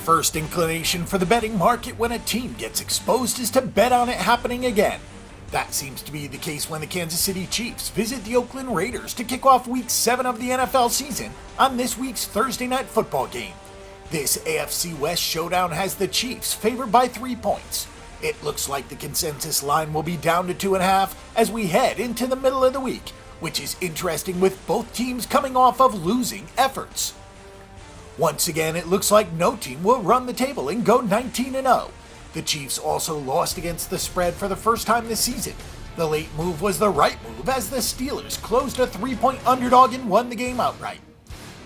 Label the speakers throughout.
Speaker 1: first inclination for the betting market when a team gets exposed is to bet on it happening again. That seems to be the case when the Kansas City Chiefs visit the Oakland Raiders to kick off Week 7 of the NFL season on this week's Thursday night football game. This AFC West showdown has the Chiefs favored by 3 points. It looks like the consensus line will be down to 2.5 as we head into the middle of the week, which is interesting with both teams coming off of losing efforts. Once again, it looks like no team will run the table and go 19-0. The Chiefs also lost against the spread for the first time this season. The late move was the right move as the Steelers closed a 3-point underdog and won the game outright.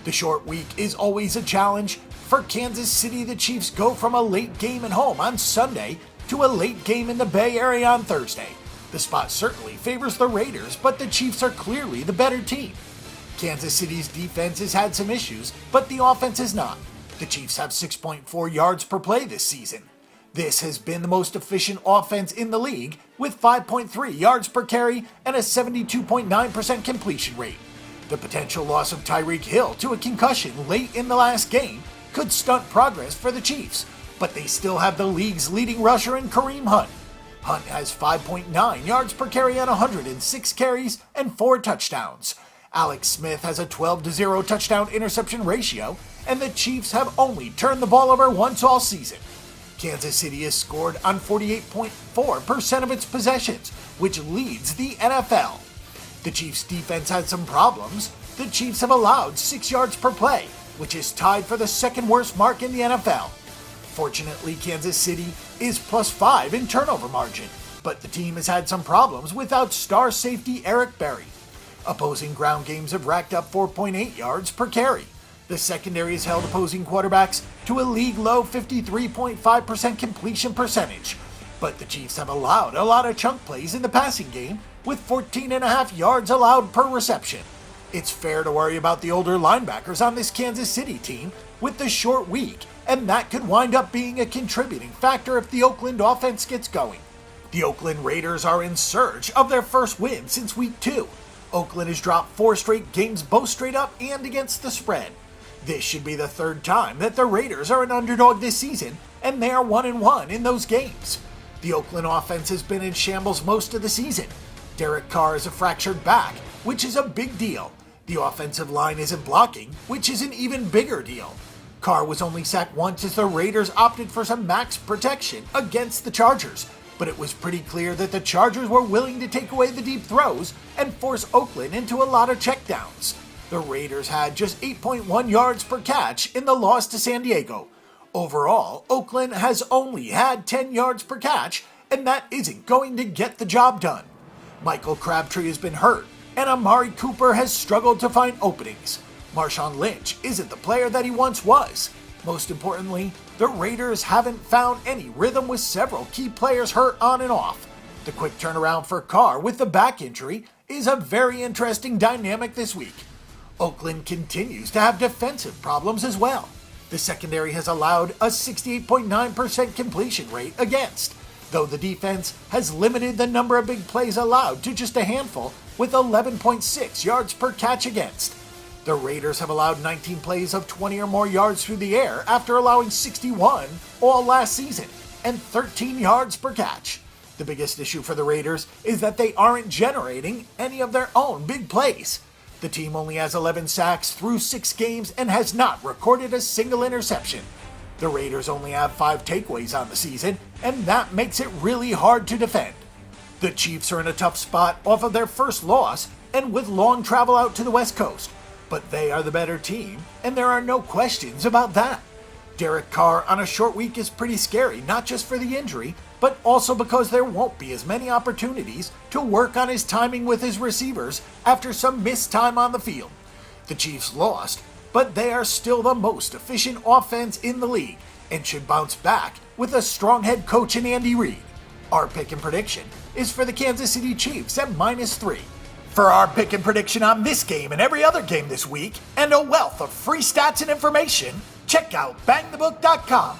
Speaker 1: The short week is always a challenge. For Kansas City, the Chiefs go from a late game at home on Sunday to a late game in the Bay Area on Thursday. The spot certainly favors the Raiders, but the Chiefs are clearly the better team. Kansas City's defense has had some issues, but the offense has not. The Chiefs have 6.4 yards per play this season. This has been the most efficient offense in the league, with 5.3 yards per carry and a 72.9% completion rate. The potential loss of Tyreek Hill to a concussion late in the last game could stunt progress for the Chiefs, but they still have the league's leading rusher in Kareem Hunt. Hunt has 5.9 yards per carry on 106 carries and 4 touchdowns. Alex Smith has a 12-0 touchdown-interception ratio, and the Chiefs have only turned the ball over once all season. Kansas City has scored on 48.4% of its possessions, which leads the NFL. The Chiefs' defense had some problems. The Chiefs have allowed 6 yards per play, which is tied for the second worst mark in the NFL. Fortunately, Kansas City is +5 in turnover margin, but the team has had some problems without star safety Eric Berry. Opposing ground games have racked up 4.8 yards per carry. The secondary has held opposing quarterbacks to a league-low 53.5% completion percentage, but the Chiefs have allowed a lot of chunk plays in the passing game with 14.5 yards allowed per reception. It's fair to worry about the older linebackers on this Kansas City team with the short week, and that could wind up being a contributing factor if the Oakland offense gets going. The Oakland Raiders are in search of their first win since Week 2. Oakland has dropped 4 straight games both straight up and against the spread. This should be the third time that the Raiders are an underdog this season, and they are 1-1 in those games. The Oakland offense has been in shambles most of the season. Derek Carr is a fractured back, which is a big deal. The offensive line isn't blocking, which is an even bigger deal. Carr was only sacked once as the Raiders opted for some max protection against the Chargers, but it was pretty clear that the Chargers were willing to take away the deep throws and force Oakland into a lot of checkdowns. The Raiders had just 8.1 yards per catch in the loss to San Diego. Overall, Oakland has only had 10 yards per catch, and that isn't going to get the job done. Michael Crabtree has been hurt, and Amari Cooper has struggled to find openings. Marshawn Lynch isn't the player that he once was. Most importantly, the Raiders haven't found any rhythm with several key players hurt on and off. The quick turnaround for Carr with the back injury is a very interesting dynamic this week. Oakland continues to have defensive problems as well. The secondary has allowed a 68.9% completion rate against, though the defense has limited the number of big plays allowed to just a handful with 11.6 yards per catch against. The Raiders have allowed 19 plays of 20 or more yards through the air after allowing 61 all last season and 13 yards per catch. The biggest issue for the Raiders is that they aren't generating any of their own big plays. The team only has 11 sacks through 6 games and has not recorded a single interception. The Raiders only have 5 takeaways on the season, and that makes it really hard to defend. The Chiefs are in a tough spot off of their first loss and with long travel out to the West Coast, but they are the better team, and there are no questions about that. Derek Carr on a short week is pretty scary, not just for the injury, but also because there won't be as many opportunities to work on his timing with his receivers after some missed time on the field. The Chiefs lost, but they are still the most efficient offense in the league and should bounce back with a strong head coach in Andy Reid. Our pick and prediction is for the Kansas City Chiefs at -3. For our pick and prediction on this game and every other game this week, and a wealth of free stats and information, check out bangthebook.com.